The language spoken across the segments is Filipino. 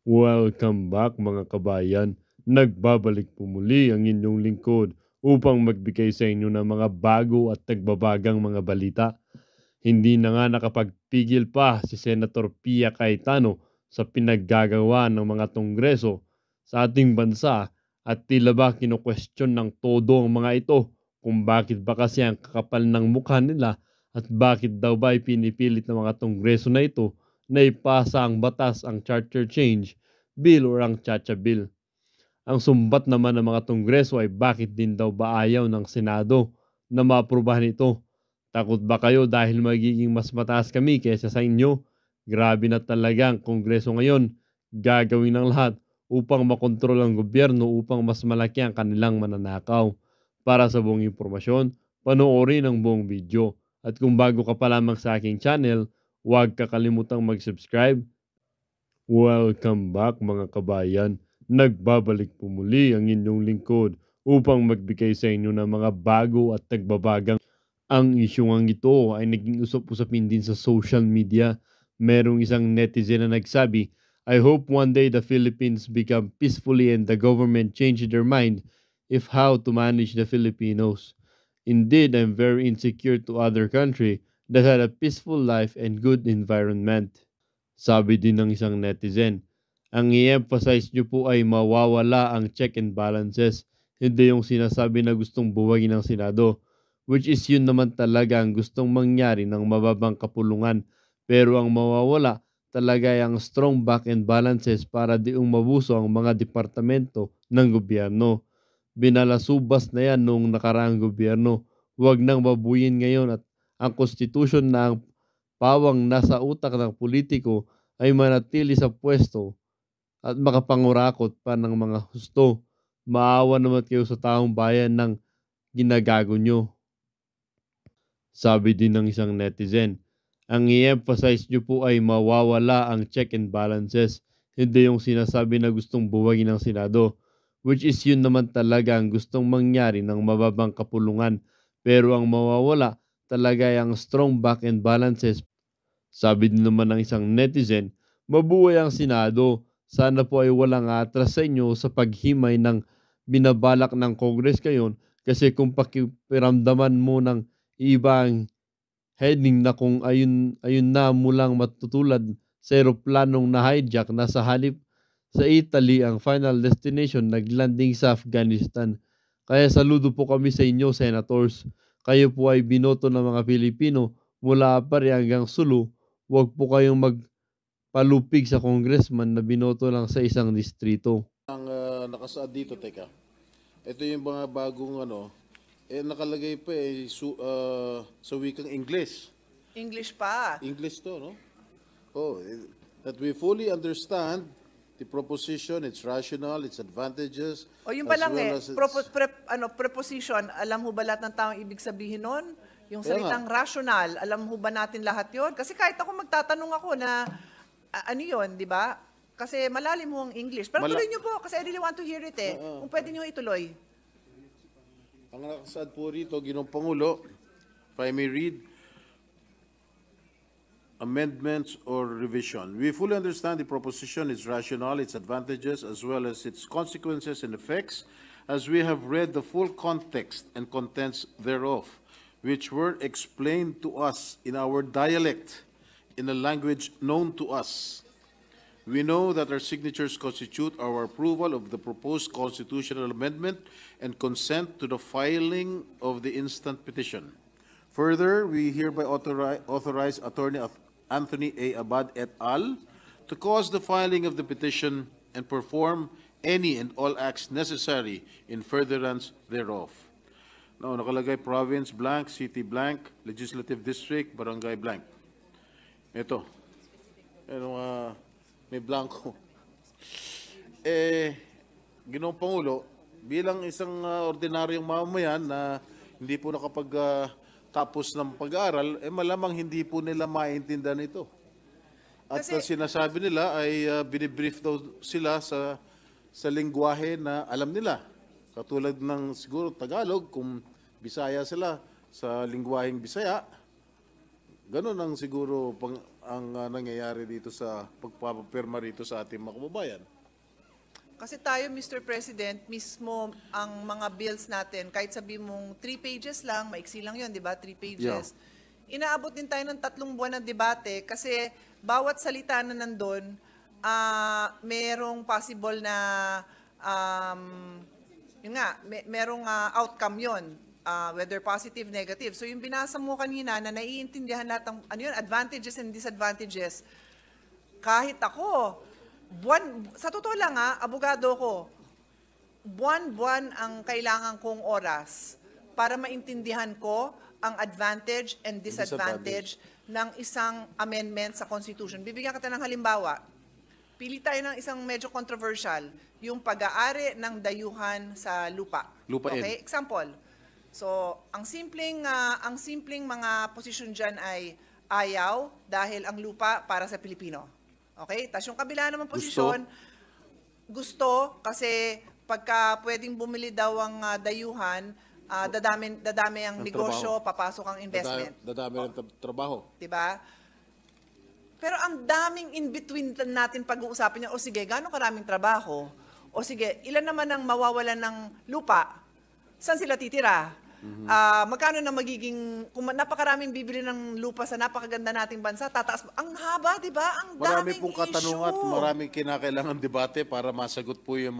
Welcome back mga kabayan. Nagbabalik po muli ang inyong lingkod upang magbigay sa inyo ng mga bago at nagbabagang mga balita. Hindi na nga nakapagpigil pa si Senator Pia Cayetano sa pinaggagawa ng mga tongreso sa ating bansa at tila ba kino-question ng todo ang mga ito kung bakit ba kasi ang kakapal ng mukha nila at bakit daw ba pinipilit ng mga tongreso na ito na ipasa ang batas, ang charter change bill or ang Chacha Bill. Ang sumbat naman ng mga Kongreso ay bakit din daw ba ayaw ng Senado na maaprubahan ito. Takot ba kayo dahil magiging mas mataas kami kaysa sa inyo? Grabe na talaga ang Kongreso ngayon. Gagawin ng lahat upang makontrol ang gobyerno upang mas malaki ang kanilang mananakaw. Para sa buong impormasyon, panoorin ang buong video. At kung bago ka pa lamang sa aking channel, huwag kakalimutang mag-subscribe. Welcome back mga kabayan. Nagbabalik po muli ang inyong lingkod upang magbigay sa inyo ng mga bago at nagbabagang ang isyung ito ay naging usap-usapin din sa social media. Merong isang netizen na nagsabi, I hope one day the Philippines become peacefully and the government change their mind if how to manage the Filipinos. Indeed, I'm very insecure to other country that had a peaceful life and good environment. Sabi din ng isang netizen, ang i-emphasize nyo po ay mawawala ang check and balances, hindi yung sinasabi na gustong buwagin ng Senado, which is yun naman talaga ang gustong mangyari ng mababang kapulungan. Pero ang mawawala talaga ay ang strong back and balances para diong mabuso ang mga departamento ng gobyerno. Binalasubas na yan noong nakaraang gobyerno. Huwag nang babuyin ngayon at ang konstitusyon na ang pawang nasa utak ng politiko ay manatili sa pwesto at makapangurakot pa ng mga husto. Maawa naman kayo sa taong bayan ng ginagago nyo. Sabi din ng isang netizen, ang i-emphasize nyo po ay mawawala ang check and balances, hindi yung sinasabi na gustong buwagin ng Senado, which is yun naman talaga ang gustong mangyari ng mababang kapulungan. Pero ang mawawala talaga ay ang strong back and balances. Sabi din naman ng isang netizen, mabuhay ang Senado. Sana po ay walang atras sa inyo sa paghimay ng binabalak ng Congress ngayon kasi kung pakiramdaman mo ng ibang heading na kung ayun na mulang matutulad sa eroplanong na hijack na sa halip sa Italy ang final destination naglanding sa Afghanistan. Kaya saludo po kami sa inyo, Senators. Kayo po ay binoto ng mga Pilipino mula Apari hanggang Sulu. Huwag po kayong magpalupig sa congressman na binoto lang sa isang distrito. Ang nakasaad dito, teka. Ito yung mga bagong nakalagay pa sa wikang English. English pa. English to, no? That we fully understand the proposition, its rationale, its advantages. O yun pa as lang well eh, as its- preposition, alam ho ba lahat ng taong ibig sabihin nun? Yung Kaya salitang rational, alam ho ba natin lahat yon? Kasi kahit ako magtatanong ako na ano yun, di ba? Kasi malalim ho ang English. Pero Mala- tuloy niyo po, kasi I really want to hear it eh. Kung pwede niyo ituloy. Ang nakasaad po rito, Ginoong Pangulo, if I may read, amendments or revision. We fully understand the proposition, its rationale, its advantages, as well as its consequences and effects, as we have read the full context and contents thereof, which were explained to us in our dialect, in a language known to us. We know that our signatures constitute our approval of the proposed constitutional amendment and consent to the filing of the instant petition. Further, we hereby authorize Attorney Anthony A. Abad et al. To cause the filing of the petition and perform any and all acts necessary in furtherance thereof. Now, nakalagay province blank, city blank, legislative district, barangay blank. Ito. May blanco. Ginoong Pangulo, bilang isang ordinaryong mamamayan na hindi po nakapag-tapos ng pag-aaral, malamang hindi po nila maintindihan ito. At sinasabi nila ay binibrief daw sila sa lingwahe na alam nila. Katulad ng siguro Tagalog, kung Bisaya sila, sa lingwaheng Bisaya, ganun ang siguro ang nangyayari dito sa pagpapapirma rito sa ating mga kababayan? Kasi tayo, Mr. President, mismo ang mga bills natin, kahit sabi mong 3 pages lang, maiksi lang yun, di ba? 3 pages. Inaabot din tayo ng 3 buwan ng debate kasi bawat salita na nandun, merong possible na, yun nga, merong outcome yun, whether positive, negative. So yung binasa mo kanina na naiintindihan lahat ng ano yun, advantages and disadvantages, kahit ako, sa totoo lang abogado ko, buwan-buwan ang kailangan kong oras para maintindihan ko ang advantage and disadvantage ng isang amendment sa Constitution. Bibigyan kita ng halimbawa. Pili tayo ng isang medyo controversial, yung pag-aari ng dayuhan sa lupa. Lupain. Okay, example. So, ang simpleng mga posisyon dyan ay ayaw dahil ang lupa para sa Pilipino. Okay? Tapos yung kabila naman posisyon, gusto kasi pagka pwedeng bumili daw ang dayuhan, dadami ang negosyo, papasok ang investment. Dadami ng trabaho. Diba? Pero ang daming in-between natin pag-uusapan niya, o sige, gano'ng karaming trabaho? O sige, ilan naman ang mawawalan ng lupa? Saan sila titira? Magkano na magiging, kung napakaraming bibili ng lupa sa napakaganda nating bansa, tataas, ang haba, di ba? Ang Marami daming pong katanungan at issue. maraming kinakailangan debate para masagot po yung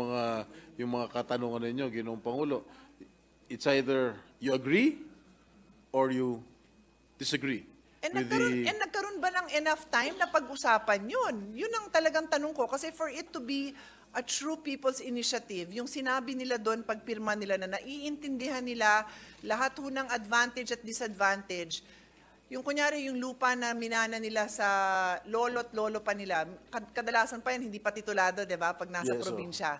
mga katanungan ninyo, Ginoong Pangulo. It's either you agree or you disagree. And with nagkaroon ba ng enough time na pag-usapan yun? Yun ang talagang tanong ko. Kasi for it to be a true people's initiative, yung sinabi nila doon, pagpirma nila na naiintindihan nila lahat ho ng advantage at disadvantage. Yung kunyari, yung lupa na minana nila sa lolo't lolo pa nila, kadalasan pa yan, hindi pa titulado, di ba, pag nasa Yes, probinsya.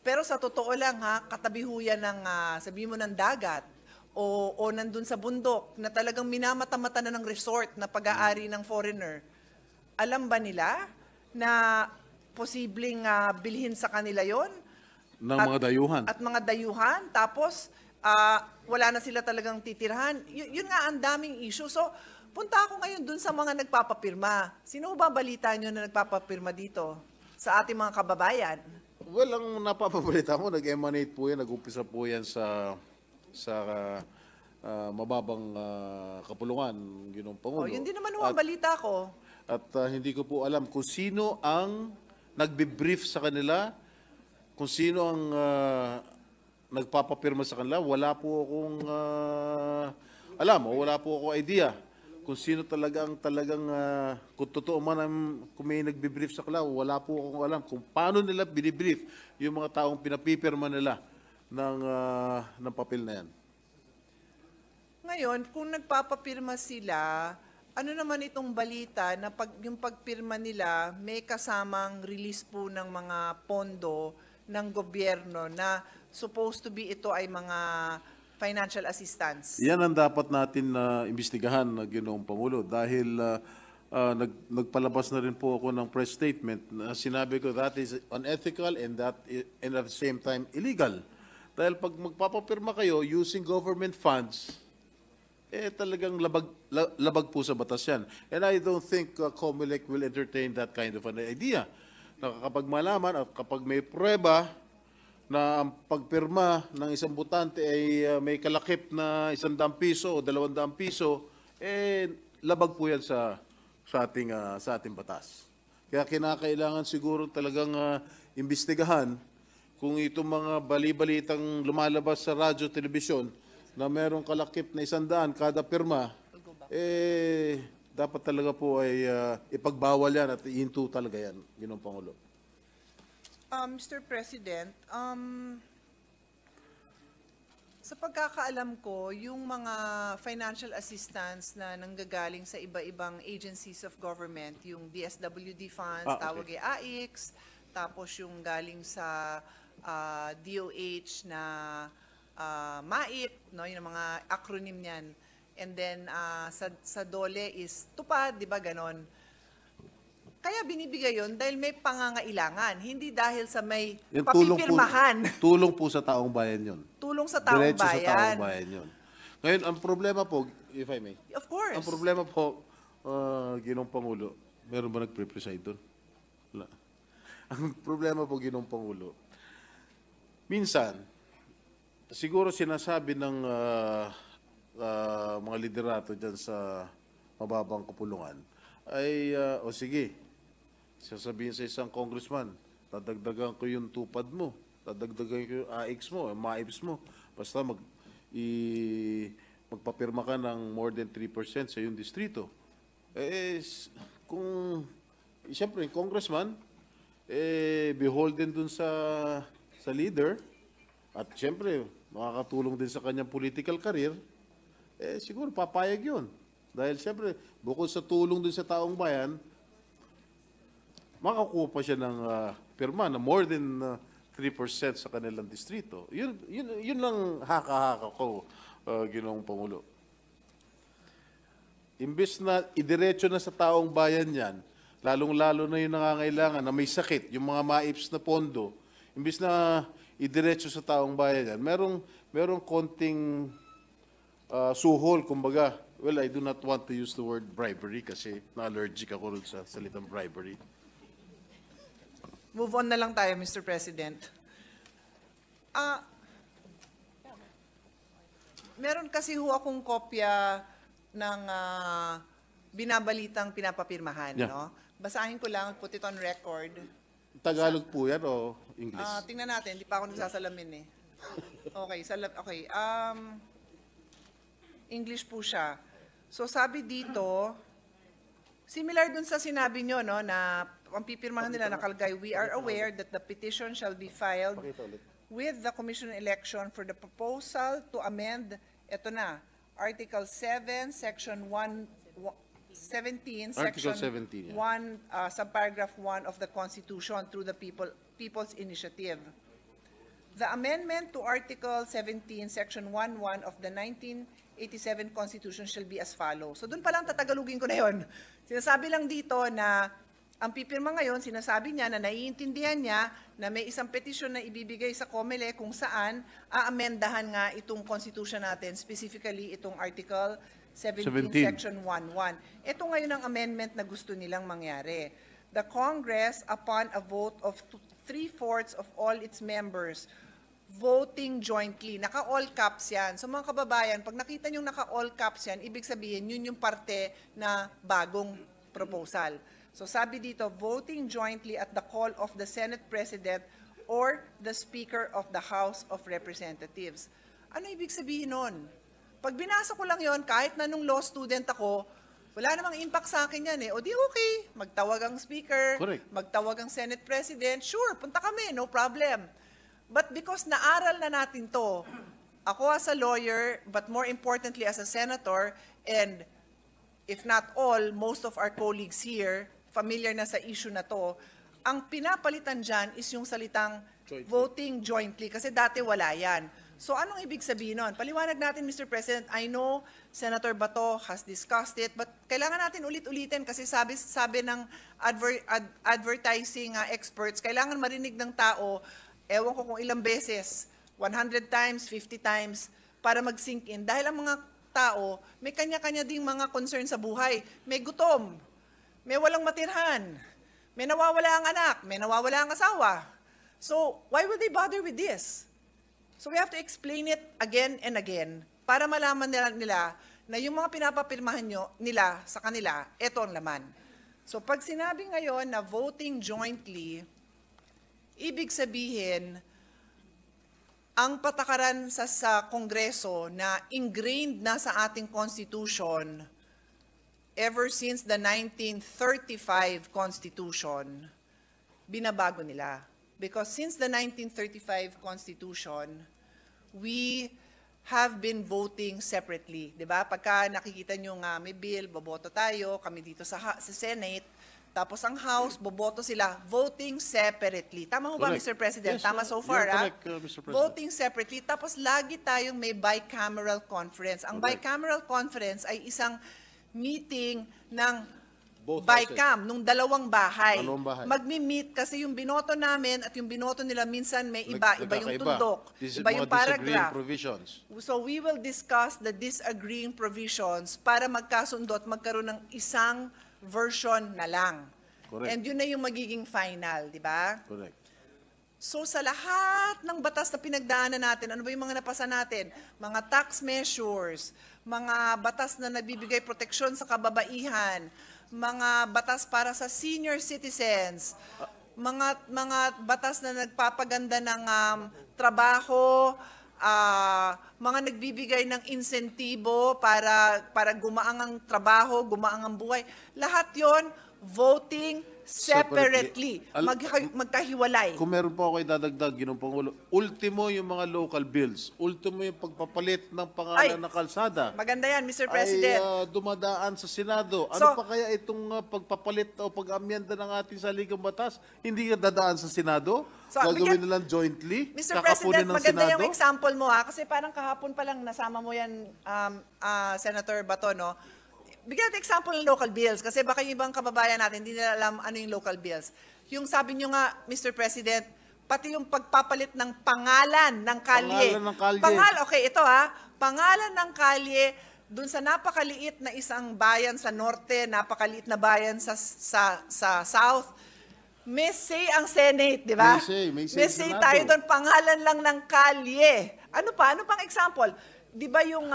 Pero sa totoo lang, katabi ho yan ng, sabihin mo, ng dagat, o nandun sa bundok, na talagang minamata-mata na ng resort na pag-aari ng foreigner. Alam ba nila na posibleng bilhin sa kanila yon ng mga dayuhan. At mga dayuhan, tapos wala na sila talagang titirhan. Yun nga ang daming issue. So, punta ako ngayon dun sa mga nagpapapirma. Sino ba balita nyo na nagpapapirma dito sa ating mga kababayan? Well, ang napapabalita mo, nag-emanate po yan, nag-umpisa po yan sa mababang kapulungan, Ginoong Pangulo. Yun din naman ang balita ko. At hindi ko po alam kung sino ang nagbe-brief sa kanila, kung sino ang nagpapapirma sa kanila. Wala po akong alam o wala po akong idea kung sino talagang kung totoo man kung may nagbe-brief sa kanila. Wala po akong alam kung paano nila binibrief yung mga taong pinapipirma nila ng papel na yan. Ngayon, kung nagpapapirma sila, ano naman itong balita na yung pagpirma nila may kasamang release po ng mga pondo ng gobyerno na supposed to be ito ay mga financial assistance? Yan ang dapat natin imbestigahan, Ginoong Pangulo, dahil nagpalabas na rin po ako ng press statement na sinabi ko that is unethical and at the same time illegal. Dahil pag magpapapirma kayo using government funds, talagang labag po sa batas yan. And I don't think COMELEC will entertain that kind of an idea. Kapag malaman at kapag may prueba na ang pagpirma ng isang botante ay may kalakip na 100 piso o 200 piso, labag po yan sa ating batas. Kaya kinakailangan siguro talagang imbestigahan kung itong mga bali-balitang lumalabas sa radyo, telebisyon, na merong kalakip na 100 kada pirma, dapat talaga po ay ipagbawal yan at ihinto talaga yan, Ginoong Pangulo. Mr. President, sa pagkakaalam ko, yung mga financial assistance na nanggagaling sa iba-ibang agencies of government, yung DSWD funds, Okay. tawag ay AIX, tapos yung galing sa DOH na MAIP, no, yung mga acronym niyan. And then sa DOLE is TUPAD, di ba ganon? Kaya binibigay yon dahil may pangangailangan, hindi dahil sa may Yan, papipirmahan. tulong po sa taong bayan yun. Tulong sa taong Diretso bayan. sa taong bayan yun. Ngayon, ang problema po, if I may, Of course. ang problema po, Ginoong Pangulo, Meron ba nagpre-preside doon? Wala. Ang problema po, Ginoong Pangulo, minsan, siguro sinasabi ng mga liderato dyan sa mababang kapulungan ay, o sige, sasabihin sa isang congressman, dadagdagan ko yung tupad mo, dadagdagan ko yung AX mo, MAIPS mo, basta magpapirma ka ng more than 3% sa yung distrito. Kung, siyempre, yung congressman, beholden dun sa leader, at siyempre, makakatulong din sa kanyang political career, siguro papayag yun. Dahil siyempre, bukod sa tulong dun sa taong bayan, makakuha pa siya ng pirma na more than 3% sa kanilang distrito. Yun lang haka-haka ko, Ginoong Pangulo. Imbes na idiretso na sa taong bayan yan, lalong-lalo na yung nangangailangan na may sakit, yung mga MAIPS na pondo, imbes na idiretso sa taong bayan yan, merong konting suhol, kumbaga. Well, I do not want to use the word bribery kasi na-allergic ako rin sa salitang bribery. Move on na lang tayo, Mr. President. Meron kasi ho akong kopya ng binabalitang pinapapirmahan, Yeah. no? Basahin ko lang, put it on record. Tagalog po yan o English? Tingnan natin, hindi pa ako nagsasalamin eh. Okay, English po siya. So sabi dito, similar dun sa sinabi nyo, no, na ang pipirmahan nila nakalagay, we are aware that the petition shall be filed with the Commission on Election for the proposal to amend, eto na, Article 7, Section 17, Article Section 17, yeah. 1, subparagraph 1 of the Constitution through the People's Initiative. The amendment to Article 17, Section 11 of the 1987 Constitution shall be as follows. So doon pa lang tatagalugin ko na yon. Sinasabi lang dito na ang pipirma ngayon, sinasabi niya na naiintindihan niya na may isang petisyon na ibibigay sa COMELEC kung saan aamendahan nga itong Constitution natin, specifically itong Article 17, Section 11. Ito ngayon ang amendment na gusto nilang mangyari. The Congress, upon a vote of 3/4 of all its members, voting jointly. Naka-all caps yan. So mga kababayan, pag nakita nyo naka-all caps yan, ibig sabihin yun yung parte na bagong proposal. So sabi dito, voting jointly at the call of the Senate President or the Speaker of the House of Representatives. Ano ibig sabihin nun? Pag binasa ko lang yon, kahit na nung law student ako, wala namang impact sa akin yan eh. O di okay, magtawag ang Speaker, Correct. magtawag ang Senate President, sure, punta kami, no problem. But because naaral na natin to, ako as a lawyer, but more importantly as a senator, and if not all, most of our colleagues here, familiar na sa issue na to, ang pinapalitan dyan is yung salitang voting jointly, kasi dati wala yan. So anong ibig sabihin nun? Paliwanag natin, Mr. President, I know Senator Bato has discussed it, but kailangan natin ulit-ulitin kasi sabi ng advertising experts, kailangan marinig ng tao, ewan ko kung ilang beses, 100 times, 50 times, para mag-sink in. Dahil ang mga tao, may kanya-kanya ding mga concern sa buhay. May gutom, may walang matirhan, may nawawala ang anak, may nawawala ang asawa. So, why would they bother with this? So, we have to explain it again and again para malaman nila na yung mga pinapapirmahan nila sa kanila, eto ang laman. So, pag sinabi ngayon na voting jointly, ibig sabihin, ang patakaran sa Kongreso na ingrained na sa ating Constitution ever since the 1935 Constitution, binabago nila. Because since the 1935 Constitution, we have been voting separately. Diba? Pagka nakikita nyo nga may bill, boboto tayo, kami dito sa Senate, tapos ang House, boboto sila, voting separately. Tama ho ba, Correct. Mr. President? Yes, Tama so far, you're correct, Mr. President. Voting separately, tapos lagi tayong may bicameral conference. Ang Correct. bicameral conference ay isang meeting ng Both BICAM, nung dalawang bahay. Dalawang bahay. Magmi-meet kasi yung binoto namin at yung binoto nila minsan may iba yung Nagkakaiba. tundok, iba yung Mga disagreeing paragraph. provisions. So we will discuss the disagreeing provisions para magkasundo at magkaroon ng isang version na lang. Correct. And yun na yung magiging final, di ba? Correct. So sa lahat ng batas na pinagdaanan natin, ano ba yung mga napasa natin? Mga tax measures, mga batas na nagbibigay proteksyon sa kababaihan, mga batas para sa senior citizens, mga batas na nagpapaganda ng trabaho, mga nagbibigay ng insentibo para gumaang ang trabaho, gumaang ang buhay. Lahat 'yon voting separately, magkahiwalay. Kung meron po ako idadagdag, Ginoong Pangulo, ultimo yung mga local bills, ultimo yung pagpapalit ng pangalan ng kalsada. Maganda yan, Mr. President. Ay dumadaan sa Senado. Ano So, pa kaya itong pagpapalit o pag-amyenda ng ating saligang batas? Hindi ka dadaan sa Senado? So, Gagawin nilang jointly? Mr. Kakapunin President, ng maganda Senado? yung example mo kasi parang kahapon pa lang nasama mo yan, Senator Bato, no? Bigyan natin example ng local bills kasi baka yung ibang kababayan natin hindi nila alam ano yung local bills. Yung sabi nyo nga, Mr. President, pati yung pagpapalit ng pangalan ng kalye. Pangalan ng kalye. Okay, ito pangalan ng kalye dun sa napakaliit na isang bayan sa norte, napakaliit na bayan sa south. May say ang Senate, di ba? May say ang Senado. Tayo doon, pangalan lang ng kalye. Ano pa? Ano pang example? Di ba yung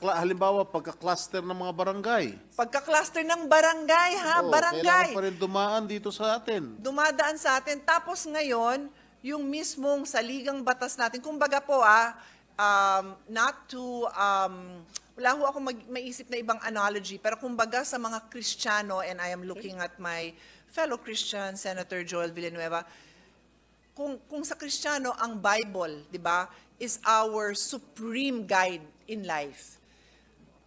halimbawa, pagka-cluster ng mga barangay. Pagka-cluster ng barangay, barangay. Kailangan pa rin dumaan dito sa atin. Dumadaan sa atin. Tapos ngayon, yung mismong saligang batas natin, kumbaga po wala ho ako maisip na ibang analogy, pero kumbaga sa mga Kristiyano, and I am looking at my fellow Christian, Senator Joel Villanueva, kung sa Kristiyano, ang Bible, di ba, is our supreme guide in life.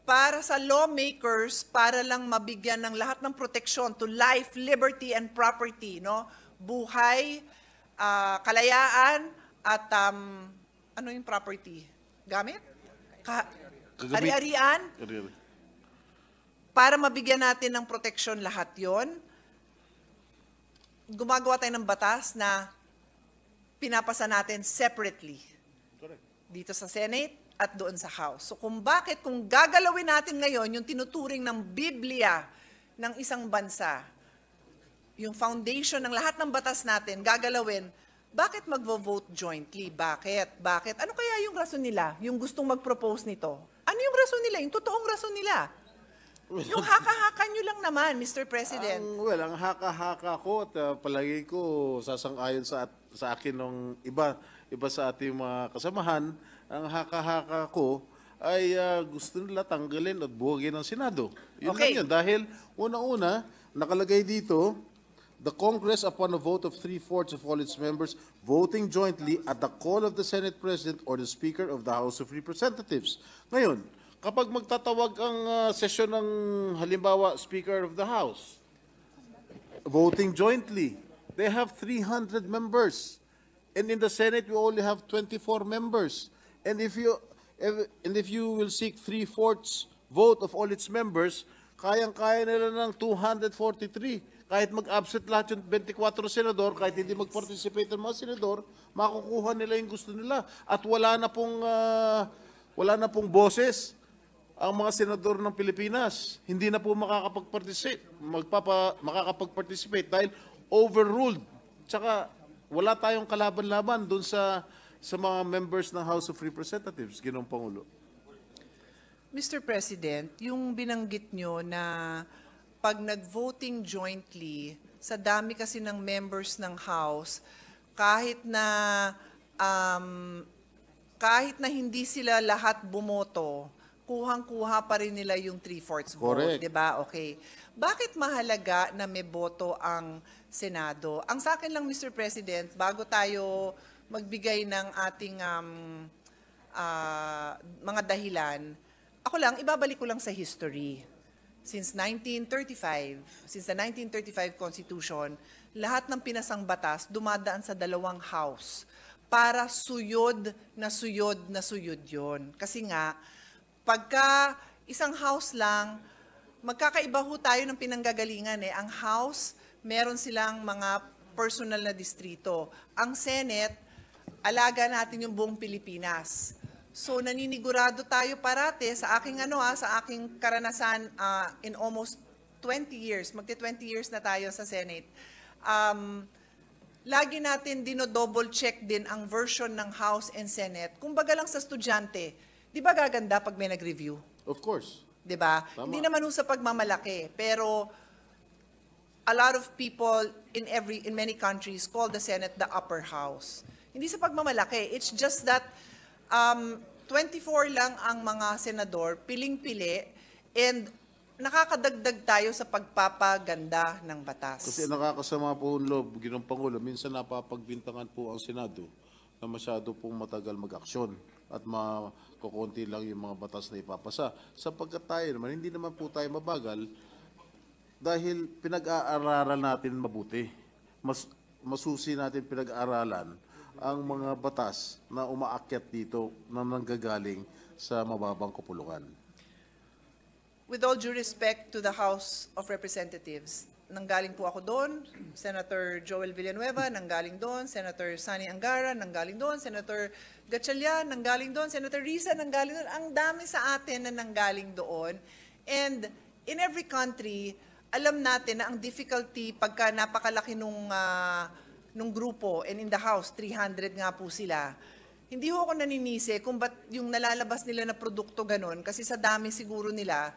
Para sa lawmakers, para lang mabigyan ng lahat ng proteksyon to life, liberty, and property, no? Buhay, kalayaan, at ano yung property? Gamit? Ari-arian? Para mabigyan natin ng proteksyon lahat yon, gumagawa tayo ng batas na pinapasa natin separately. Dito sa Senate at doon sa House. So kung gagalawin natin ngayon yung tinuturing ng Biblia ng isang bansa, yung foundation ng lahat ng batas natin, gagalawin, bakit magvo-vote jointly? Bakit? Ano kaya yung rason nila? Yung gustong mag-propose nito? Ano yung rason nila? Yung totoong rason nila? Yung haka-haka nyo lang naman, Mr. President. Ang haka-haka ko at palagi ko sasang-ayon sa akin ng iba sa ating mga kasamahan, ang haka-haka ko ay gusto nila tanggalin at buwagin ng Senado. Yun lang yun. Dahil una-una, nakalagay dito, the Congress, upon a vote of 3/4 of all its members, voting jointly at the call of the Senate President or the Speaker of the House of Representatives. Ngayon, kapag magtatawag ang sesyon ng halimbawa Speaker of the House, voting jointly, they have 300 members. And in the Senate, we only have 24 members. And if you will seek 3/4 vote of all its members, kayang-kaya nila ng 243. Kahit mag-absent lahat yung 24 senador, kahit hindi mag-participate ng mga senador, makukuha nila yung gusto nila. At wala na pong boses ang mga senador ng Pilipinas. Hindi na po makakapag-participate dahil overruled. Tsaka wala tayong kalaban-laban doon sa mga members ng House of Representatives, Ginoong Pangulo. Mr. President, yung binanggit nyo na pag nag-voting jointly, sa dami kasi ng members ng House, kahit na hindi sila lahat bumoto, kuhang-kuha pa rin nila yung 3/4 vote, di ba? Okay. Bakit mahalaga na may boto ang Senado? Ang sa akin lang, Mr. President, bago tayo magbigay ng ating mga dahilan, ibabalik ko lang sa history. Since the 1935 Constitution, lahat ng pinasang batas dumadaan sa dalawang house para suyod na suyod yun. Kasi nga, pagka isang house lang, magkakaiba ho tayo ng pinanggagalingan eh. Ang House, meron silang mga personal na distrito. Ang Senate, alaga natin yung buong Pilipinas. So naninigurado tayo parate sa aking sa aking karanasan in almost 20 years, magti-20 years na tayo sa Senate. Lagi natin dino-double check din ang version ng House and Senate. Kumbaga lang sa estudyante, 'di ba gaganda pag may nag-review? Of course. 'Di ba? Tama. Hindi naman sa pagmamalaki, pero a lot of people in many countries call the Senate the upper house. Hindi sa pagmamalaki, it's just that 24 lang ang mga senador, piling-pili, and nakakadagdag tayo sa pagpapaganda ng batas. Kasi nakakasama po ang loob, Ginoong Pangulo, minsan napapagbintangan po ang Senado na masyado pong matagal mag-aksyon at makukunti lang yung mga batas na ipapasa. Sapagkat tayo naman, hindi naman po tayo mabagal dahil pinag-aaralan natin mabuti. Masusi natin pinag-aaralan ang mga batas na umaakyat dito na nanggagaling sa mababang kapulungan. With all due respect to the House of Representatives, nanggaling po ako doon, Senator Joel Villanueva, nanggaling doon, Senator Sani Angara, nanggaling doon, Senator Gatchalian, nanggaling doon, Senator Risa, nanggaling doon. Ang dami sa atin na nanggaling doon. And in every country, alam natin na ang difficulty pagka napakalaki nung grupo, and in the House, 300 nga po sila. Hindi ho ako naninisi kung ba't yung nalalabas nila na produkto ganun, kasi sa dami siguro nila,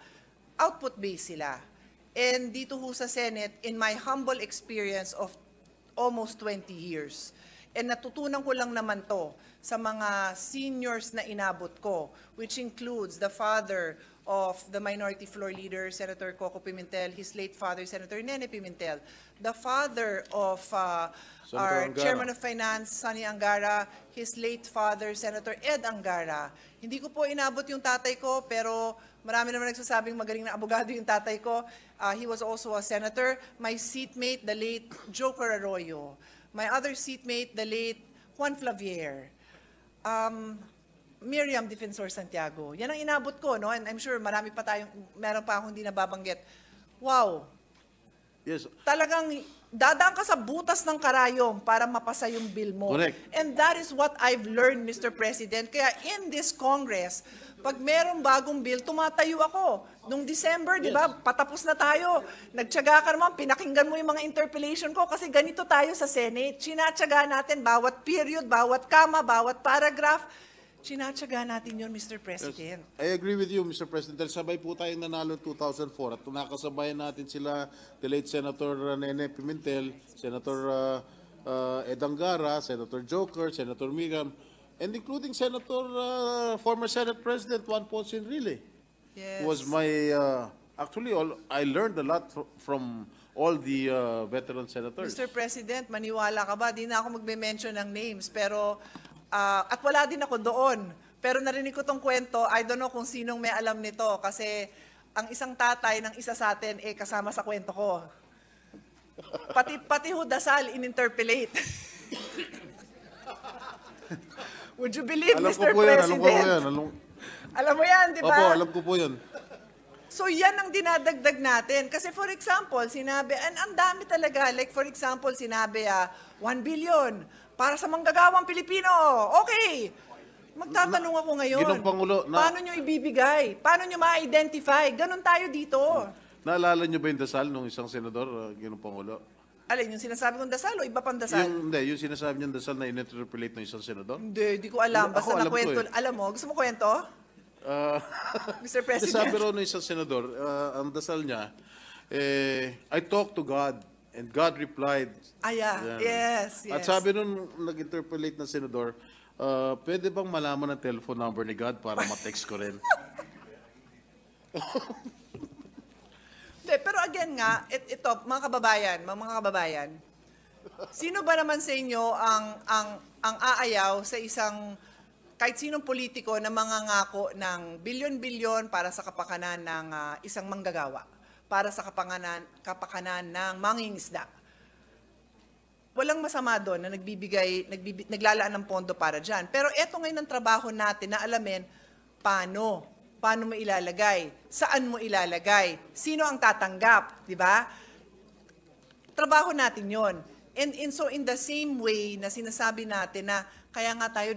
output-based sila. And dito ho sa Senate, in my humble experience of almost 20 years, and natutunan ko lang naman to sa mga seniors na inabot ko, which includes the father of the Minority Floor Leader, Senator Coco Pimentel, his late father, Senator Nene Pimentel, the father of our Angara. Chairman of Finance, Sani Angara, his late father, Senator Ed Angara. Hindi ko po inabot yung tatay ko, pero marami naman nagsasabing magaling na abogado yung tatay ko. He was also a senator. My seatmate, the late Joker Arroyo. My other seatmate, the late Juan Flavier. Miriam Defensor Santiago. Yan ang inabot ko, no? And I'm sure meron pa akong hindi nababanggit. Wow. Yes. Talagang dadaan ka sa butas ng karayom para mapasa yung bill mo. Correct. And that is what I've learned, Mr. President. Kaya in this Congress, pag merong bagong bill, tumatayo ako. Nung December, di ba, patapos na tayo. Nagtyaga ka naman, pinakinggan mo yung mga interpellation ko kasi ganito tayo sa Senate. Sinatyaga natin bawat period, bawat kama, bawat paragraph. Sinatyaga natin yun, Mr. President. I agree with you, Mr. President. Dahil sabay po tayong nanalo 2004 at nakakasabayan natin sila, the late Senator Nene Pimentel, Senator Ed Angara, Senator Joker, Senator Miriam, and including Senator, former Senate President Juan Ponce Enrile. Yes. Was my, actually, I learned a lot from all the veteran senators. Mr. President, maniwala ka ba? Di na ako magme-mention ng names, pero at wala din ako doon. Pero narinig ko tong kwento, I don't know kung sinong may alam nito kasi ang isang tatay ng isa sa atin kasama sa kwento ko. Pati ho dasal in-interpellate. Would you believe, Alam Mr. ko po yan, President? alam ko po yan. Alam mo yan, di ba? Opo, alam ko po yan. So yan ang dinadagdag natin. Kasi for example, sinabi, ang dami talaga. Like for example, sinabi 1 billion para sa manggagawang Pilipino. Okay. Magtatanong ako ngayon. Ginoong Pangulo, paano nyo ibibigay? Paano nyo ma-identify? Ganon tayo dito. Naalala niyo ba yung dasal ng isang senador, Ginoong Pangulo? Alin, yung sinasabi kong dasal o iba pang dasal? Yung sinasabi niyang dasal na in-interpolate ng isang senador? Hindi ko alam. Basta Ako, alam ko nakwento. eh. Alam mo, gusto mo kwento? Mr. President. Sabi raw ng isang senador, ang dasal niya, I talked to God and God replied. Yeah. Yan. Yes. At sabi nun, nag-interpolate ng senador, pwede bang malaman ang telephone number ni God para ma-text ko rin? Pero again nga, ito, mga kababayan, sino ba naman sa inyo ang aayaw sa isang, kahit sinong politiko na mangangako ng bilyon-bilyon para sa kapakanan ng isang manggagawa, para sa kapakanan ng mangingisda? Walang masama doon na naglalaan ng pondo para dyan. Pero eto ngayon ang trabaho natin na alamin, paano mo ilalagay? Saan mo ilalagay? Sino ang tatanggap? Di ba? Trabaho natin yon. And so in the same way na sinasabi natin na kaya nga tayo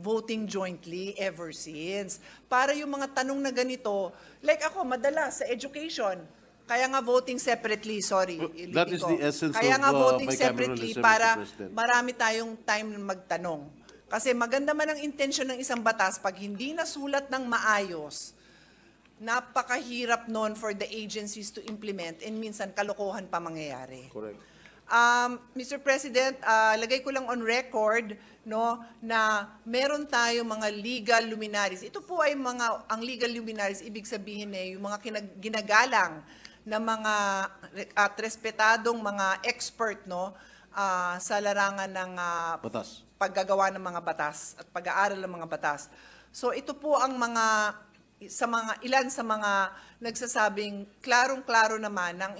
voting jointly ever since. Para yung mga tanong na ganito, like ako, madalas sa education, kaya nga voting separately, sorry. That ulitin is ko. the essence Kaya of nga voting bicameralism, separately Mr. para President. marami tayong time na magtanong. Kasi maganda man ang intensyon ng isang batas, pag hindi nasulat ng maayos, napakahirap nun for the agencies to implement and minsan kalokohan pa mangyayari. Correct. Mr. President, lagay ko lang on record no na meron tayong mga legal luminaries. Ito po ay ang legal luminaries, ibig sabihin yung mga ginagalang na mga at respetadong mga expert no sa larangan ng Batas. paggagawa ng mga batas at pag-aaral ng mga batas. So ito po ang ilan sa mga nagsasabing klarong-klaro naman ng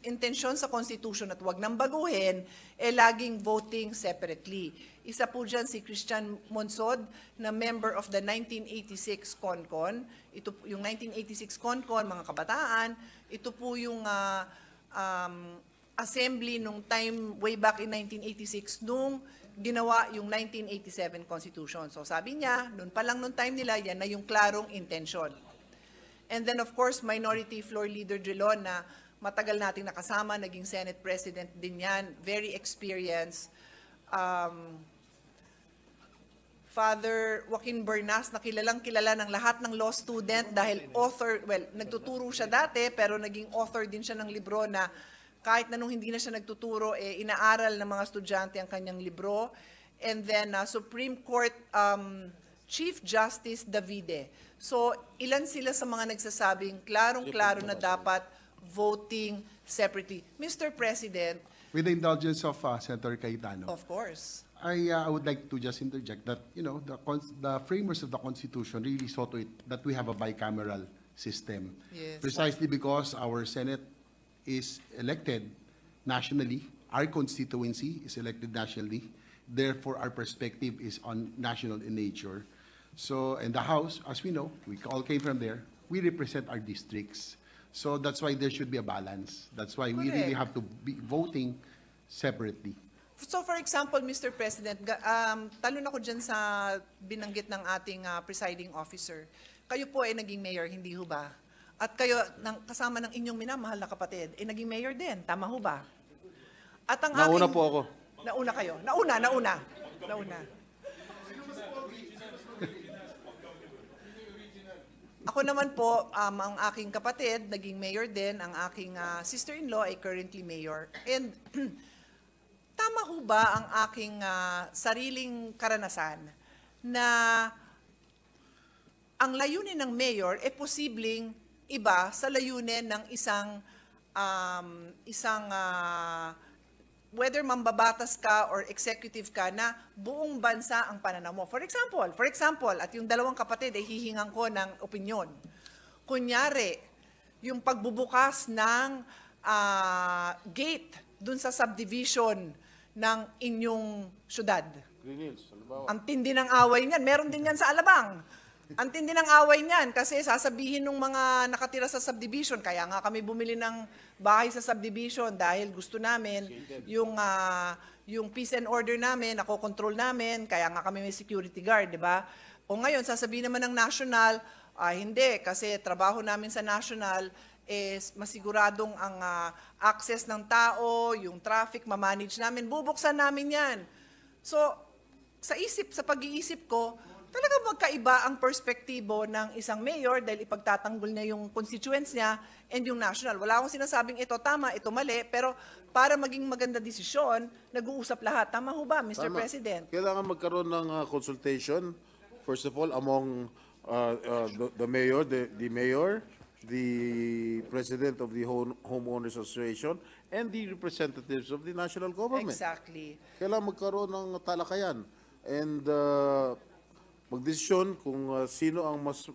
intensyon sa Constitution at wag nang baguhin, laging voting separately. Isa po dyan si Christian Monsod na member of the 1986 CONCON. Ito po yung 1986 CONCON, mga kabataan. Ito po yung assembly nung time way back in 1986 nung ginawa yung 1987 Constitution. So sabi niya, noon pa lang nung time nila, yan na yung klarong intention. And then of course, Minority Floor Leader Drilon na matagal nating nakasama, naging Senate President din yan, very experienced. Father Joaquin Bernas, na kilala ng lahat ng law student dahil author, well, nagtuturo siya dati, pero naging author din siya ng libro na kahit na nung hindi na siya nagtuturo, inaaral ng mga estudyante ang kanyang libro. And then Supreme Court Chief Justice Davide. So ilan sila sa mga nagsasabing klarong-klaro na dapat voting separately. Mr. President, With the indulgence of Senator Cayetano, of course. I would like to just interject that, the framers of the Constitution really saw to it that we have a bicameral system. Yes. Precisely because our Senate is elected nationally, our constituency is elected nationally, therefore our perspective is on national in nature. So, in the House, as we know, we all came from there, we represent our districts. So that's why there should be a balance. That's why we really Correct. have to be voting separately. So for example, Mr. President, talon ako dyan sa binanggit ng ating presiding officer. Kayo po ay naging mayor, hindi ho ba? At kayo, kasama ng inyong minamahal na kapatid, ay naging mayor din, tama ho ba? At ang Nauna aking- po ako. Nauna kayo. Nauna. Ako naman po, ang aking kapatid, naging mayor din. Ang aking sister-in-law ay currently mayor. And tama ho ba ang aking sariling karanasan na ang layunin ng mayor ay posibleng iba sa layunin ng isang whether mambabatas ka or executive ka na buong bansa ang pananaw mo. For example, at yung dalawang kapatid ay hihingan ko ng opinyon. Kunyari, yung pagbubukas ng gate dun sa subdivision ng inyong syudad. Green Hills, halimbawa. Ang tindi ng away niyan. Meron din yan sa Alabang. Ang tindi ng away niyan kasi sasabihin ng mga nakatira sa subdivision, kaya nga kami bumili ng bahay sa subdivision dahil gusto namin yung peace and order namin, nakokontrol namin, kaya nga kami may security guard, di ba? O ngayon, sasabihin naman ng national, hindi, kasi trabaho namin sa national is masiguradong ang access ng tao, yung traffic, mamanage namin, bubuksan namin yan. So, sa pag-iisip ko, talaga magkaiba ang perspektibo ng isang mayor dahil ipagtatanggol niya yung constituents niya and yung national. Wala akong sinasabing ito tama, ito mali, pero para maging maganda desisyon, nag-uusap lahat. Tama ho ba, Mr. Tama. President? Kailangan magkaroon ng consultation, first of all, among the mayor, the president of the Homeowners Association, and the representatives of the national government. Exactly. Kailangan magkaroon ng talakayan and magdesisyon kung sino ang mas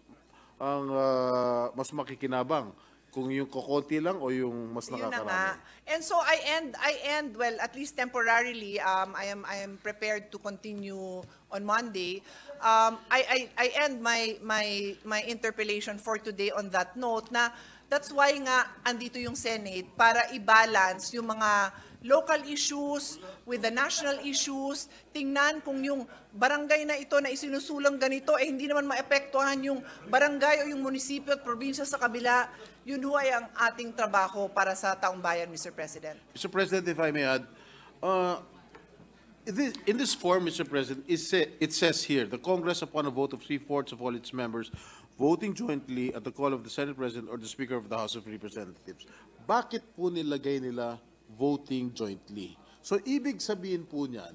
makikinabang, kung yung kokonti lang o yung mas Yun na nga. nakakarami. And so I end well, at least temporarily, I am prepared to continue on Monday. I end my interpellation for today on that note na that's why nga andito yung Senate para i-balance yung mga local issues with the national issues. Tingnan kung yung barangay na ito na isinusulang ganito, hindi naman maepektuhan yung barangay o yung munisipyo at probinsya sa kabila. Yun ho ay ang ating trabaho para sa taong bayan, Mr. President. Mr. President, if I may add, in this form, Mr. President, it says here, the Congress, upon a vote of 3/4 of all its members, voting jointly at the call of the Senate President or the Speaker of the House of Representatives. Bakit po nilagay nila voting jointly? So, ibig sabihin po niyan,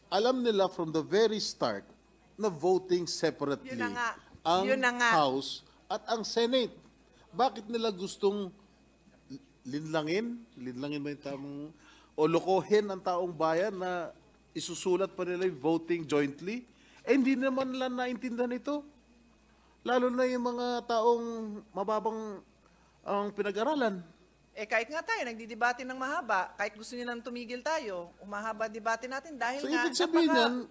alam nila from the very start na voting separately Yun na nga. ang Yun na nga. House at ang Senate. Bakit nila gustong linlangin ba yung tamang, o lokohin ang taong bayan na isusulat pa nila yung voting jointly? Hindi naman lang naintindihan ito. Lalo na yung mga taong mababang ang pinag-aralan. Kahit nga tayo, nagdidebate ng mahaba, kahit gusto niyo nang tumigil tayo, umahaba debate natin dahil So, nga, ibig sabihin yan,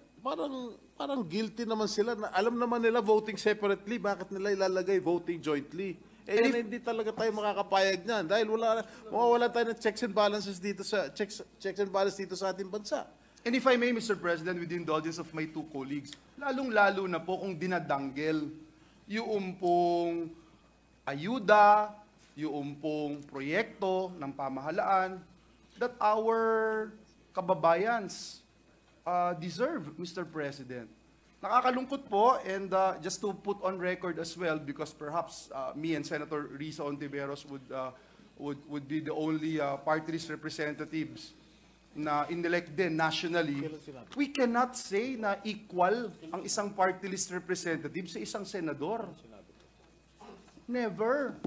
parang guilty naman sila na alam naman nila voting separately, bakit nila ilalagay voting jointly? Yan, hindi talaga tayo makakapayag niyan dahil mawawala tayo ng checks and balances dito sa ating bansa. And if I may, Mr. President, with the indulgence of my two colleagues, lalong-lalo na po kung dinadanggel yung pong ayuda, yung pong proyekto ng pamahalaan that our kababayans deserve, Mr. President. Nakakalungkot po, and just to put on record as well, because perhaps me and Senator Risa Ontiveros would be the only party list representatives na inelect din nationally, we cannot say na equal ang isang party list representative sa isang senador. Never.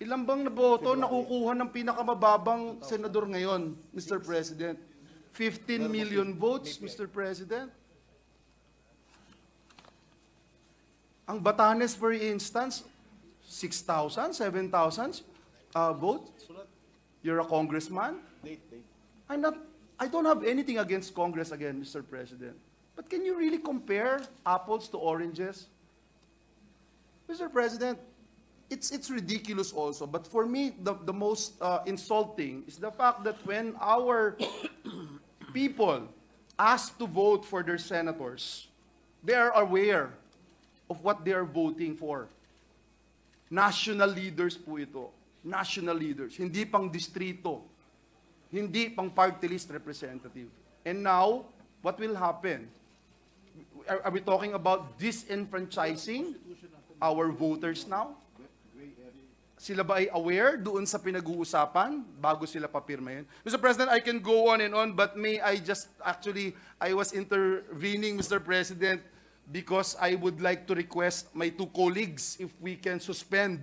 Ilang bang naboto nakukuha ng pinakamababang senador ngayon, Mr. President? 15 million votes, Mr. President. Ang Batanes, for instance, 6,000, 7,000 votes. You're a congressman? I don't have anything against Congress again, Mr. President. But can you really compare apples to oranges? Mr. President, it's ridiculous also. But for me, the most insulting is the fact that when our people ask to vote for their senators, they are aware of what they are voting for. National leaders po ito. National leaders. Hindi pang distrito. Hindi pang party list representative. And now, what will happen? Are we talking about disenfranchising our voters now? Sila ba ay aware doon sa pinag-uusapan bago sila papirma yun? Mr. President, I can go on and on, but may I just I was intervening, Mr. President, because I would like to request my two colleagues if we can suspend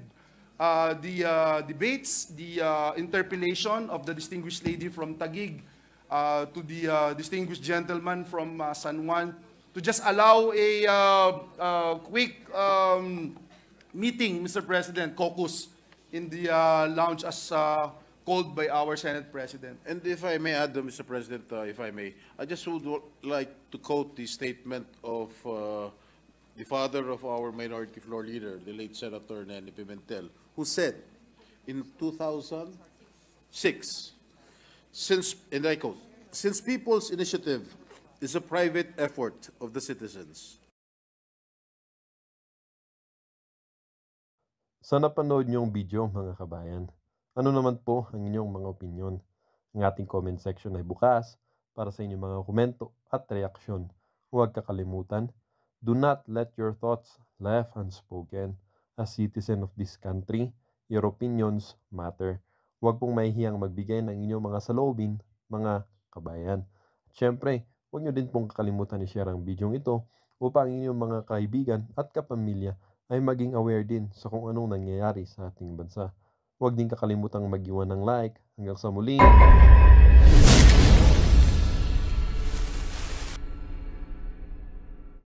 the debates, the interpellation of the distinguished lady from Taguig to the distinguished gentleman from San Juan, to just allow a quick meeting, Mr. President, caucus in the lounge as called by our Senate President. And if I may add, Mr. President, if I may, I just would like to quote the statement of the father of our minority floor leader, the late Senator Nene Pimentel, who said in 2006, and I quote, "Since People's Initiative is a private effort of the citizens." Sa napanood niyong video, mga kabayan, ano naman po ang inyong mga opinyon? Ang ating comment section ay bukas para sa inyong mga komento at reaksyon. Huwag kakalimutan, do not let your thoughts left unspoken. As citizen of this country, your opinions matter. Huwag pong mahihiyang magbigay ng inyong mga saloobin, mga kabayan. At syempre, huwag niyo din pong kakalimutan i-share ang video ito upang inyong mga kaibigan at kapamilya ay maging aware din sa kung anong nangyayari sa ating bansa. Huwag din kakalimutang mag-iwan ng like. Hanggang sa muli.